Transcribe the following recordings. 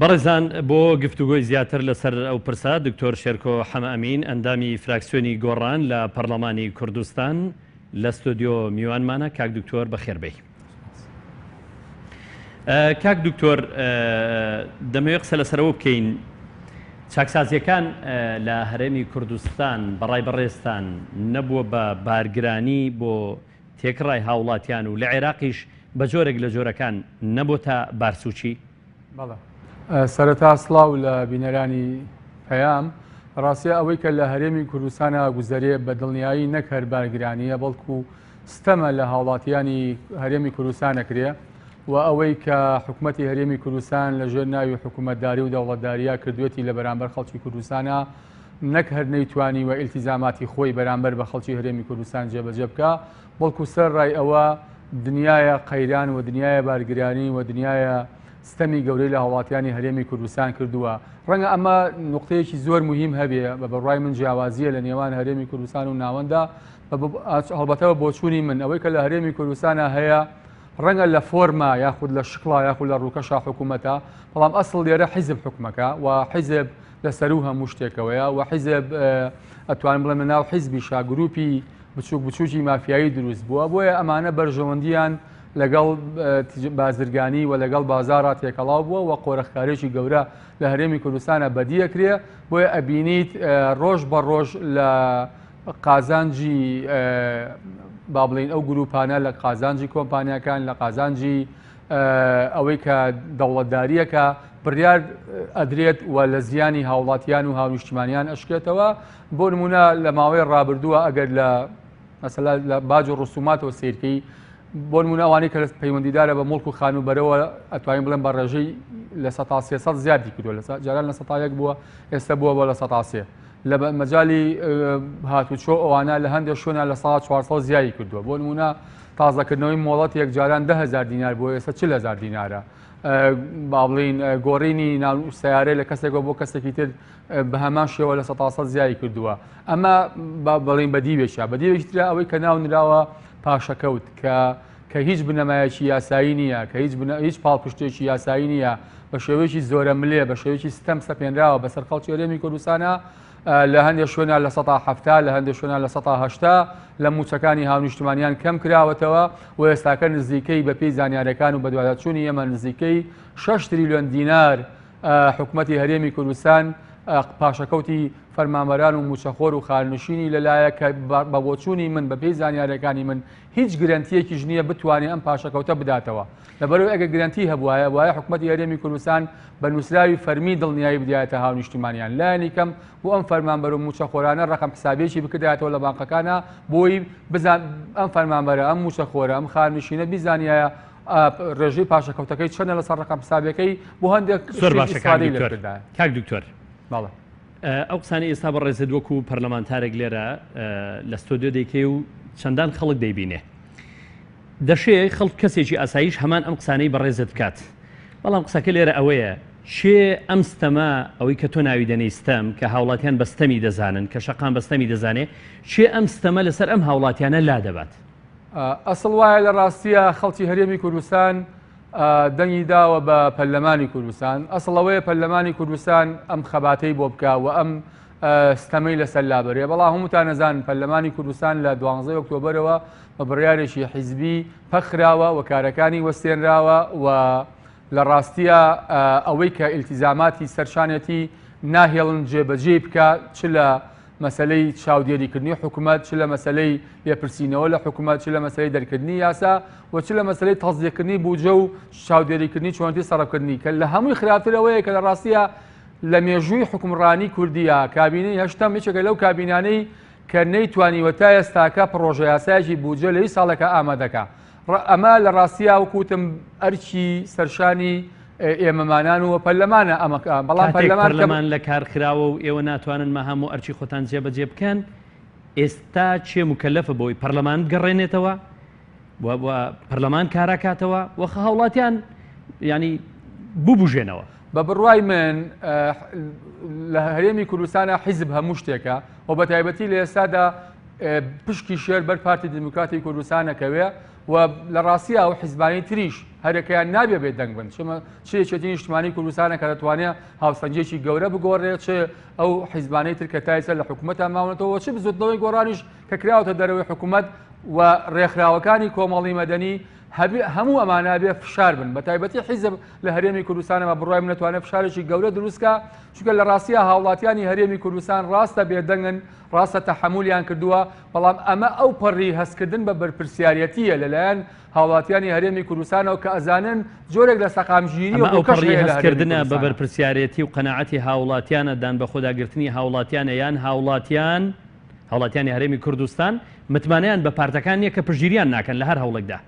بەڕێزان بۆ گفتوگۆی زیاتر لەسەر ئەو پرسە دکتۆر شێرکۆ حەمەئەمین ئەندامی فراکسیۆنی گۆڕان لە پەرلەمانی کوردستان لە ستۆدیۆ میوانمانە. کاک دکتۆر بەخێربێی. کاک دکتۆر دەمەوێت قسە لەسەرەوە بکەین. چاکسازیەکان لە هەرێمی کوردستان بەڕای بەڕێستان نەبووە بە بارگرانی بۆ تێکڕای هاوڵاتیان و لە عێراقیش بە جۆرێک لە جۆرەکان نەبوو تا بارسوچی؟ بەڵێ. سەرەتا سڵاو لە بینەرانی پەیام. ڕاستیە ئەوەی کە لە هەرێمی کوردستانە گوزەرێ بە دڵنیایی نەک هەر بارگرانیە بەڵکو ستەمە لە هاوڵاتیانی هەرێمی کوردستان نەکرێ و ئەوەی کە حکوومەتی هەرێمی کوردستان لە ژێر ناوی حکوومەتداری و دەوڵەتداریە کردوێتی لە بەرامبەر خەڵکی کوردستانە نەک هەر نەیتوانی و ئیلتیزاماتی خۆی بەرامبەر بە خەڵکی هەرێمی کوردستان جێبەجێ بکە، بەڵکو سەر ڕای ئەوە دنیایە قەیران و دنیایە بارگرانی و دنیایە ستەمی گەورەی لە هاوڵاتیانی هەرێمی کوردستان کردووە. ڕەنگە ئەمە نقطەیەکی زۆر مهم هەبێ بە بەڕای من جیاوازیە لە نێوان هەرێمی کوردستان و ناوەندا هەڵبەتەوە بۆچوونی من ئەوەی کە لە هەرێمی کوردستانە هەیە ڕەنگە لە فۆرما یاخود لە شکڵا یاخود لە ڕووکەشا حکوومەتە، بەڵام ئەسڵ لێرە حیزب حکومەکە و حیزب لەسەر و هەموو شتێکەوەیە و حیزب ئەتوانم بڵێم لەناو حیزبی گروپی بچووک بچووکی مافیایی دروست بووە، بۆیە ئەمانە بەرژەوەندیان لەگەڵ بازرگانی و لەگەڵ بازارە تێکەڵاو بووە و قۆرەخکارێکی گەورە لە هەرێمی کوردستانە بەدیەکرێ، بۆیە ئەبینیت ڕۆژ بە ڕۆژ لە قازانجی با بڵین ئەو گروپانە لە قازانجی کۆمپانیەکان لە قازانجی ئەوەی کە دەوڵەتداریەکە بڕیار ئەدرێت و لە زیانی هاوڵاتیان و هاونیشتمانیان ئەشکێتەوە. بۆ نمونە لە ماوەی ڕابردووە ئەگەر لە مەسەلا لە باج و ڕسوماتەوە سیرکەی بۆ نمونە ئەوانەی کە پەیوەندیدارە بە مڵک و خانوبەرەوە ئەتوانین بڵێن بە ڕێژەی لە 300 زیادی کردووە، جاران لە 100 بووە ئێستا بووە بۆ لە 100 لە مەجای هاتوچۆ ئەوانە لە هەندێک شوێنە لە 400 زیادی کردووە. بۆ نمونە تازەکردنەوەی مۆڵەت یەک جاران 10,000 دینار بۆ ئێستا 40,000 دینارە. با بڵین گۆڕینی سیارەی لە کەسێکەوە بۆ کەسێکی تر بە هەمان شێوە لە 100 زیادی کردووە. ئەمە بڵین بەدیوێکە بەدیوێکی ترە ئەوەی کە ناو نراوە پاشەکەوت کە هیچ بنەمایەکی یاسایی نییە، کە هیچ پاڵپشتێکی یاسایی نییە، بە شێوەیەکی زۆرە ملێ بە شێوەیەکی ستەم سەپێنراوە بەسەر خەڵکی هەرێمی کوردستانە لە هەندێک شوێنە لە 170 لە هەندێک شوێنە لە 180 لە موچەکانی هاونیشتمانیان کەم کراوەتەوە و ئێستاکە نزیکەی بە پێی زانیاریەکان و بە دوایداچوونی ئێمە نزیکەی 6 تریلیۆن دینار حکوومەتی هەرێمی کوردستان پاشەکەوتی فەرمانبەران و موچەخۆر و خانشینی لەلایە کە بە بۆچوونی من بە پێی زانیاریەکانی من هیچ گرنتیەکیش نییە بتوانێت ئەم پاشەکەوتە بداتەوە. لەبەرەوەی ئەگە گرنتی هەبوایە وایە حکوومەتی هەرێمی کوردستان بە نووسراوی فەرمی دڵنیایی بدایەتە هاونیشتمانیان لایەنی کەم بۆ ئەم فەرمانبەر و موچەخۆرانە ڕقم حسابێکی بکردایەتەوە لە بانقەکانە بۆی بزان ئەم فەرمانبەرە ئەم موچەخۆرە ئەم خانشینە بیزانایە ڕێژەی پاشەکەوتەکەی چەندە لەسەر ڕقم حسابەکەی بۆ هەندێک کاک دکتۆر. باڵە ئەو قسانی ئێستا بە ڕێزت وەکو پەرلەمانتارێک لێرە لە ستۆدیۆ دەیکەی و چەندان خەڵک دەیبینێ، دەشێت خەڵک کەسێکی ئاسایش هەمان ئەم قسانەی بە ڕێزت بکات، بەڵام قسەکە لێرە ئەوەیە چێ ئەم ستەمە ئەوەی کە تۆ ناوی دەنەی ستەم کە هاوڵاتیان بەستەمی دەزانن کە شەقام بەستەمی دەزانێ چێ ئەم ستەمە لەسەر ئەم هاوڵاتیانە لا دەبات؟ ئەسڵ وایە لە ڕاستیە خەڵکی هەرێمی کوردستان دەنگی داوە بە پەرلەمانی کوردستان. ئەسڵەوەی پەرلەمانی کوردستان ئەم خەباتەی بۆ بکە و ئەم ستەمەی لەسەر لابەرێ، بەڵام هەمووتان نەزان پەرلەمانی کوردستان لە 12 ئۆکتۆبەرەوە بە بڕیارێکی حیزبی پەخراوە و کارەکانی وەستێنراوە و لە ڕاستیە ئەوەی کە ئیلتیزاماتی سەرشانێتی ناهێڵن جێبەجێ بکە چ لە مەسلەی چاودێریکردنی حکوومەت، چ لە مەسلەی لێپرسینەوە لە حکوومەت، چ لە مەسلەی دەرکردنی یاسا و چ لە مەسلەی تەزیەکردنی بوجە و چاودێریکردنی چۆنتی سەرەکردنی کە لە هەمووی خراپترەوەیە کە لە ڕاستیە لە مێژووی حکومڕانی کوردیە کابینەی هەشتم هیچێکە لەو کابینانەی کە نەیتوانیوە تا ئێستاکە پرۆژە یاسایەکی بوجە لەی ساڵێکە ئامادەکە. ئەمە لە ڕاستیە وەکوتم ئەرکی سەرشانی ئێمەمانان و پەرلەمانە ئەمەکە، بەڵام پەرلەمان لە کارخراوە و ئێوە ناتوانن مە هەموو ئەرچی خۆتان جێبەجێ بکەن. ئێستا چێ مکەلەفە بۆی پەرلەمان بگەڕێنێتەوە پەرلەمان کاراکاتەوە وەخە هاوڵاتیان ینی ببوژێنەوە. بە بڕوای من لە هەرێمی کوردستانە حیزب هەموو شتێکە و بە تایبەتی لە ئێستادا پشکی شێر بەر پارتی دموکراتی کوردستانەکەوێ و لە ڕاستیە ئەو حیزبانی تریش هەرەکەیان نابێ بێت دەنگ بن چێتی نیشتمانی کوردستانە کە دەتوانێت هاوسەنجێکی گەورە بگۆڕێت چێ ئەو حیزبانەی تر کە تایسە لە حکوومەتە ماونەتەوە چ بزودنەوەی گۆڕانیش کە کراوەتە دەرەوەی حکوومەت و ڕێکخراوەکانی کۆمەڵی مەدەنی هەموو ئەمانە بێ فشار بن بە تایبەتی حیزب لە هەرێمی کوردستانەوە بڕای نەتوانێت فشارێکی گەورە دروستکە چونکە لە ڕاستیە هاوڵاتیانی هەرێمی کوردستان ڕاستە بێدەنگن ڕاستە تەحەمولیان کردووە بەڵام ئەمە ئەو پەڕی هەستکردن بە بەرپرسیارەتیە لەلایەن هاوڵاتیانی هەرێمی کوردستانەوە کە ئەزانن جۆرێک لە سەقامژیری ئەو پەڕی هەستکردنە بە بەرپرسیارەتی و قەناعەتی هاوڵاتیانەدان بە خۆداگرتنی هاوڵاتیانە یان هاوڵاتیانی هەرێمی کوردستان متمانیان بە پارتەکان نیە کە پژگیریان ناکەن لە هەر هەوڵێکدا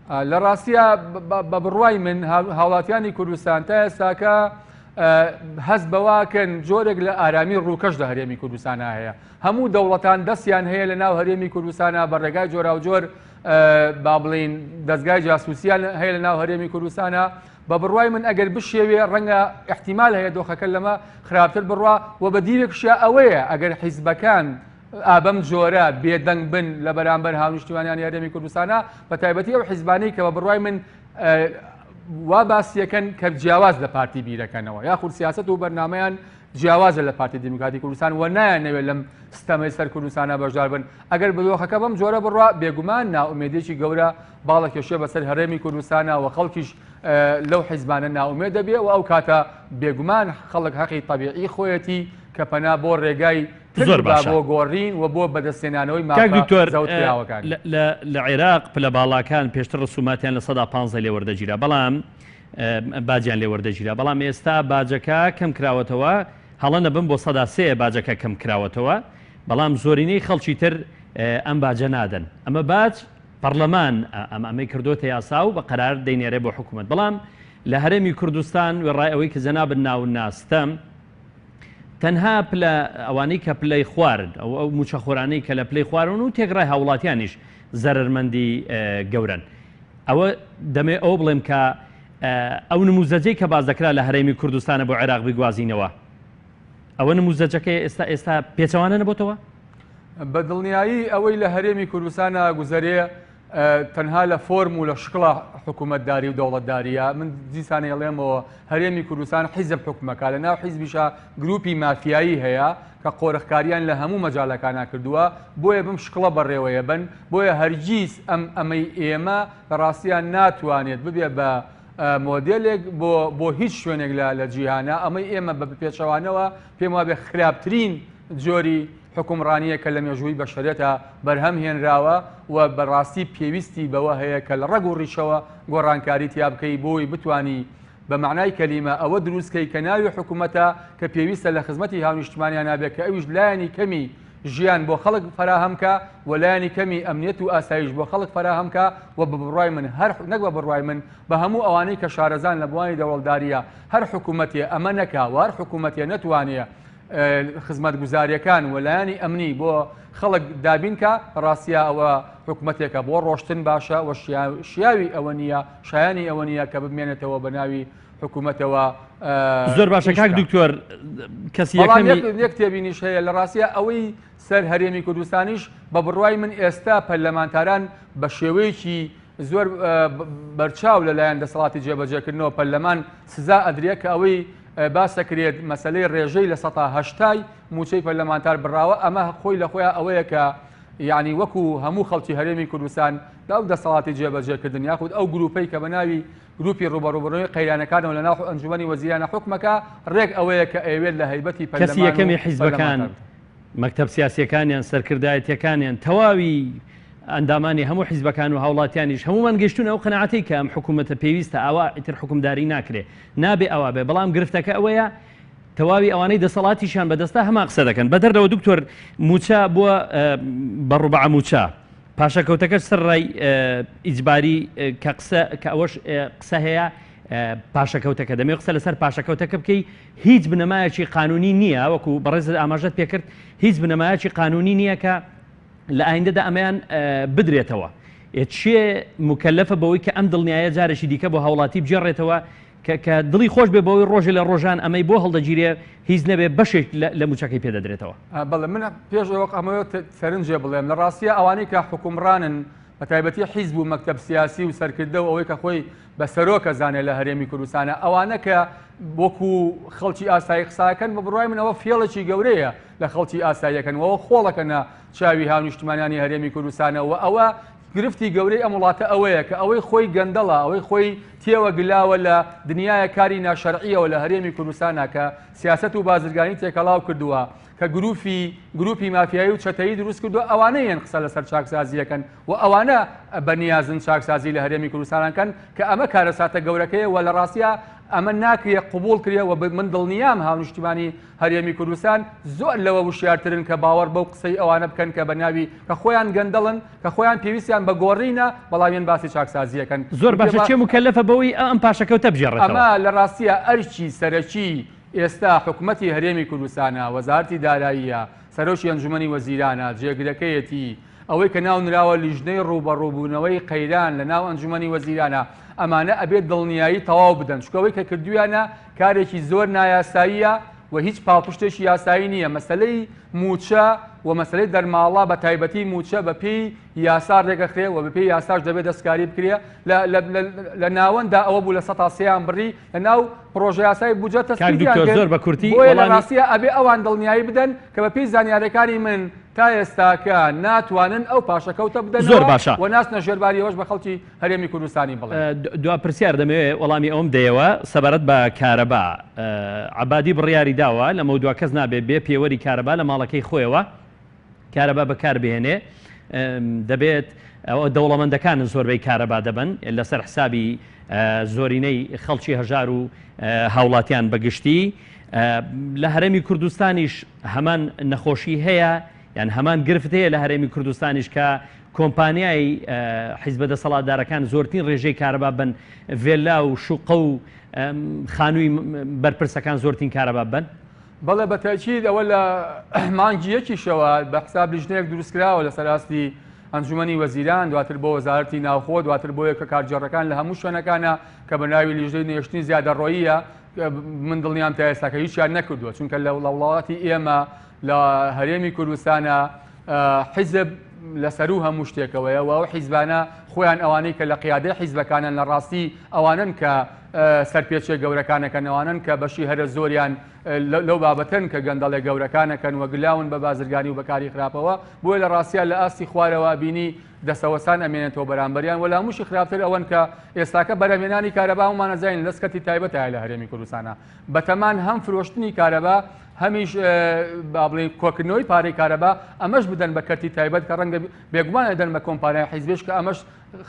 لە ڕاستیە بە بڕوای من هاوڵاتیانی کوردستان تا ئێستاکە هەست بەواکەن جۆرێک لە ئارامی ڕووکەش لە هەرێمی کوردستانە هەیە هەموو دەوڵەتان دەستیان هەیە لە ناو هەرێمی کوردستانە بە ڕێگای جۆرا و جۆر با بڵین دەستگای جاسووسیان هەیە لە ناو هەرێمی کوردستانە بە بڕوای من ئەگەر بشێوێ ڕەنگە احتیمال هەیە دۆخەکە لەمە خراپتر بڕوا و بە دیرێکشە ئەوەیە ئەگەر حیزبەکان ئابەم جۆرە بێدەنگ بن لە بەرامبەر هاونیشتوانیانی هەرێمی کوردستانە بە تایبەتی ئەو حیزبانەی کە بە بڕوای من وا باسیەکەن کە جیاواز لە پارتی بیرەکەنەوە یاخود سیاست و بەرنامەیان جیاوازە لە پارتی دموکراتی کوردستان و نایانەوێت لەم ستەمەی سەر کوردستانە بەشدار بن ئەگەر بدۆخەکە بەم جۆرە بڕوا بێگومان ناومێدێکی گەورە باڵە کێشێ بەسەر هەرێمی کوردستانە و خەڵکیش لەو حیزبانە ناومێ دەبێ و ئەو کاتە بێگومان خەڵک حەقی طبیعی خۆیەتی کە پەنا بۆ ڕێگای زۆر باشە بۆ گۆڕین و بۆ بەدەستێنانەوەی ماکتۆر لە عێراق پلە باڵاکان پێشتر ڕسوماتیان لە 150 لێ وەردەگیرا بەڵام باجیان لێ وەردەگیرا بەڵام ئێستا باجەکە کەم کراوەتەوە هەڵە نەبم بۆ 103 باجەکە کەم کراوەتەوە بەڵام زۆرینەی خەڵکی تر ئەم باجە نادەن ئەمە باج پەرلەمان ئەمەی کردوتە یاسا و بە قەرار دەینێرێ بۆ حکوومەت بەڵام لە هەرێمی کوردستان وێڕای ئەوەی کە جەنابن ناو ناستەم تەنها پلە ئەوانەی کە پلەی خوارد ئەو موچەخۆرانەی کە لە پلەی خوارن و تێکڕای هاوڵاتیانیش زەرمەندی گەورن ئەوە دەمێ ئەو بڵێم کە ئەو نموزەجەی کە باز دەکرا لە هەرێمی کوردستانە بۆ عێراق بگوازینەوە ئەوە نموزەجەکەی ئێستا پێچەوانە نەبووتەوە بە دڵنیایی ئەوەی لە هەرێمی کوردستانە گوزەرێ تەنها لە فۆرم و لە شکڵە حکوومەتداری و دەوڵەتداریە من دیسانە ئەڵێمەوە هەرێمی کوردستان حیزب حکومەکە لە ناو حیزبیشە گروپی مافیایی هەیە کە قۆرەخکاریان لە هەموو مەجاالەکانە کردووە بۆیە بم شکڵە بەڕێوەیە بن بۆیە هەرگیز ئەمەی ئێمە لە ڕاستیان ناتوانێت ببێ بە مۆدلێک بۆ هیچ شوێنێک لە جیهانە ئەمەی ئێمە بە پێچەوانەوە پێم وابێ خراپترین جۆری حکومڕانیە کە لە مێژووی بەشەرێتە بەرهەم هێنراوە و بەڕاستی پێویستی بەوە هەیە کە لە ڕەگ و ڕیشەوە گۆڕانکاری تیا بکەی بۆی بتانی بە معنای کەلیمە ئەوە دروستکەی کە ناوی حکوومەتە کە پێویستە لە خزمەتی هاونیشتمانیان نابێت کە ئەویش لایەنی کەمی ژیان بۆ خەڵک فراهەمکە و لایەنی کەمی ئەمنیەت و ئاسایش بۆ خەڵک فراهەمکە و بە بڕای من هەر نەک بە بڕای من بە هەموو ئەوانەی کە شارەزان لە بوانی دەوڵەتداریە هەر حکوومەتێ ئەمە نەکا و هەر حکوومەتێ نەتوانێت خزمەت گوزاریەکان وەلایانی ئەمنی بۆ خەڵک دابینکە ڕاستە ئەوە حکوومەتێکە بۆ ڕۆشتن باشە و شیاوی ئەوە نییە شایانی ئەوە نییە کە بمێنێتەوە بە ناوی حکوومەتەوە زۆر باشە کاک دکتۆر کەسی یەک تێبینیش هەیە لە ڕاستە ئەوەی سەر هەرێمی کوردستانیش بە بڕوای من ئێستا پەرلەمانتاران بە شێوەیەکی زۆر بەرچاو لەلایەن دەسەڵاتی جێبەجێکردنەوە پەرلەمان سزا ئەدرێت کە ئەوەی باس دەکرێت مەسلەی ڕێژەی لە 180 موچەی پەرلەمانتار بڕاوە ئەمە خۆی لە خۆیان ئەوەیە کە یعنی وەکو هەموو خەڵکی هەرێمی کوردستان ئەو دەسەڵاتی جێبەجێکردن یاخود ئەو گروپەی کە بەناوی گروپی ڕوبەڕوبەڕۆی قەیرانەکانەوە لە ناو ئەنجومەنی وەزیرانە حکومەکە ڕێک ئەوەیە کە ئەوێت لە هەیبەتی پەرلەمان کەسی یەکەمی حیزبەکان مەکتەب سیاسیەکانیان سەرکردایەتیەکانیان تەواوی ئەندامانی هەموو حیزبەکان و هاوڵاتیانیش هەمومان گەشتون ئەو قەناعەتی کە ئەم حکوومەتە پێویستە ئەوە ئیتر حکومداری ناکرێ نابێ ئەوە بێ بەڵام گرفتەکە ئەوەیە تەواوی ئەوانەی دەسەڵاتیشان بەدەستا هەما قسە دەکەن بەدەردەوە دکتۆر موچە بووە بەڕوبع موچە پاشەکەوتەکە سڕای ئیجباری کە ئەوەش قسە هەیە پاشەکەوتەکە دەمێ قسە لەسەر پاشەکەوتەکە بکەی هیچ بنەمایەکی قانونی نییە وەکو بەڕێز ئاماژەت پێکرد هیچ بنەمایەکی قانونی نییە کە لە ئایندەدا ئەمەیان بدرێتەوە چێ مکەلەفە بەوەی کە ئەم دڵنیایە جارێکی دیکە بۆ هاوڵاتی بجێڕێتەوە کە دڵی خۆش بێ بەوەی ڕۆژە لە ڕۆژان ئەمەی بۆ هەڵدەگیرێ هیچ نەبێ بەشێک لە موچەکەی پێدەدرێتەوە. بەڵێ من پێش ئەوە ئەمەوە سەرنجێ بڵێم لە ڕاستیە ئەوانەی کە حکومڕانن بە تایبەتی حیزب و مەکتەب سیاسی و سەرکردە و ئەوەی کە خۆی بە سەرۆکە زانێ لە هەرێمی کوردستانە ئەوانە کە وەکو خەڵکی ئاسایی قساکەن بە بڕای منەوە فێڵێکی گەورەیە لە خەڵکی ئاساییەکەنەوە خۆڵەکەنە چاوی هاونیشتمانیانی هەرێمی کوردستانەوە ئەوە گرفتی گەورەی ئەم وڵاتە ئەوەیە کە ئەوەی خۆی گەندەڵە ئەوەی خۆی تێوە گلاوە لە دنیای کاری ناشەرعیەوە لە هەرێمی کوردستانە کە سیاست و بازرگانی تێکەڵاو کردووە کە گروپی مافیایی و چەتەیی دروست کردو ئەوانەیەن قسە لەسەر چاکسازیەکەن و ئەوانە بەنیازن چاکسازی لە هەرێمی کوردستانەکەن کە ئەمە کارەساتە گەورەکەیە و لە ڕاستیە ئەمە ناکرێ قبول کرێ و من دڵنیام هاونیشتمانی هەرێمی کوردستان زۆر لەوە وشیارترن کە باوەڕ بەو قسەی ئەوانە بکەن کە بەناوی کە خۆیان گەندەڵن کە خۆیان پێویستیان بە گۆڕینە بەڵاویان باسی چاکسازیەکەن. زۆر باشە چێ مکەلەفە بەوەی ئەم پاشەکەوتە بژێڕێتەوە. ئەمە لە ڕاستیە ئەرچی سەرەکی ئێستا حکوومەتی هەرێمی کوردستانە وەزارەتی داراییە سەرۆکی ئەنجومەنی وەزیرانە جێگرەکەیەتی ئەوەی کە ناو نراوە لیژنەی ڕوبەڕووبوونەوەی قەیران لە ناو ئەنجومەنی وەزیرانە ئەمانە ئەبێت دڵنیایی تەواو بدەن چکەوەی کە کردویانە کارێکی زۆر نایاساییە و هیچ پاڵپشتێکی یاسایی نییە مەسلەی موچە و مەسلەی دەرماڵا بە تایبەتی موچە بە پێی یاسا ڕێگەخرێ و بە پێی یاساش دەبێت دەستکاری بکرێ لە ناوەندا ئەوە بوو لە 100 بڕی لە ناو پرۆژە یاسای بودجە زۆر بە کورتی لە ڕاستیە ئەبێ ئەوان دڵنیایی بدەن کە بە پێی زانیاریەکانی من تا ئێستاکە ناتوانن ئەو پاشەکەوتە بدەن زۆر باشە و ناچنە ژێرباریەوەش بە خەڵکی هەرێمی کوردستانی بڵێ. دوا پرسیار دەمەوێت وەڵامی ئەوم دەیەوە سەبارەت بە کارەبا عەبادی بڕیاری داوە لە مەودووە کەس نابێت بێ پێوەری کارەبا لە ماڵەکەی خۆیەوە کارەبا بەکاربهێنێ دەبێت ئەوە دەوڵەمەندەکانن زۆربەی کارەبا دەبن لەسەر حسابی زۆرینەی خەڵکی هەژار و هاوڵاتیان بەگشتی لە هەرێمی کوردستانیش هەمان نەخۆشی هەیە یان هەمان گرفت هەیە لە هەرێمی کوردستانیش کە کۆمپانیای حیزبە دەسەڵاتدارەکان زۆرترین ڕێژەی کارەبا بن ڤێلا و شوقە و خانووی بەرپرسەکان زۆرترین کارەبا بن. بەڵێ بەتاکید ئەوە لە مانگی یەکیشەوە بە حساب لیژنەیەک دروستکراوە لە سەراستی ئەنجومەنی وەزیران دواتر بۆ وەزارەتی ناوخۆ دواتر بۆ یەکە کارجێڕەکان لە هەموو شوێنەکانە کە بەناوی لیژنەی نوێشتنی زیادەڕۆییە من دڵنیام تا ئێستا کە هیچیان نەکردووە چونکە لە وڵاتی ئێمە لە هەرێمی کوردستانە حیزب لەسەر و هەموو شتێکەوەیە و ئەو حیزبانە خۆیان ئەوانەی کە لە قیادەی حیزبەکانن لە ڕاستی ئەوانن کە سەرپێچێ گەورەکانەکەن ئەوانن کە بەشی هەرە زۆریان لەو بابەتن کە گەندەڵێ گەورەکانەکەن و گلاون بە بازرگانی و بەکاری خراپەوە بۆیە لە ڕاستیان لە ئاستی خوارەوە بینی دەسەوەسان ئەمێنێتەوە بەرامبەریان وەلا هەمووشی خراپتر ئەوەن کە ئێستاکە بەرەمێنانی کارەبا ومانەزانین دەستکەتی تایبەتە لە هەرێمی کوردستانە بەتەمان هەم فرۆشتنی کارەبا هەمیش بڵێ کۆکردنەوەی پارەی کارەبا ئەمەش بدەن بە کەرتی تایبەت کە ڕەنگە بێگومانە دەن بە کۆمپانیای حیزبێش کە ئەمەش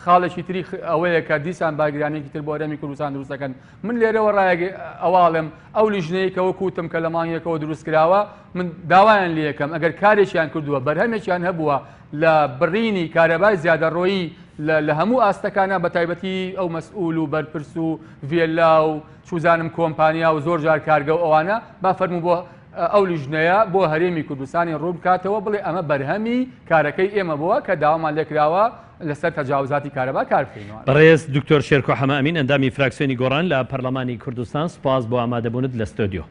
خاڵێکی تری ئەوەیە کە دیسان باگرانێکی تر بۆ هەرێمی کوردستان دروستەکەن. من لێرەوە ڕایەک ئەواڵم ئەو لیژنەیە کەوە کوتم کە لە مانگێکەوە دروستکراوە من داوایان لێ یەکەم ئەگەر کارێکیان کردووە بەرهەمێکیان هەبووە لە بڕینی کارەبای زیادەڕۆیی لە هەموو ئاستەکانە بە تایبەتی ئەو مەسئول و بەرپرس و ڤێلا و چوزانم کۆمپانیا و زۆر جار کارگە و ئەوانە با فەرموو بۆ ئەو لیژنەیە بۆ هەرێمی کوردستانی ڕوون کاتەوە بڵێ ئەمە بەرهەمی کارەکەی ئێمە بووە کە داوامان لێکراوە لەسەر تەجاوزاتی کارەبا کارکردنەوە. بەڕێز دکتۆر شێرکۆ حەمامین ئەندامی فراکسیۆنی گۆڕان لە پەرلەمانی کوردستان سوپاس بۆ ئامادەبوونت لە ستۆدیۆ.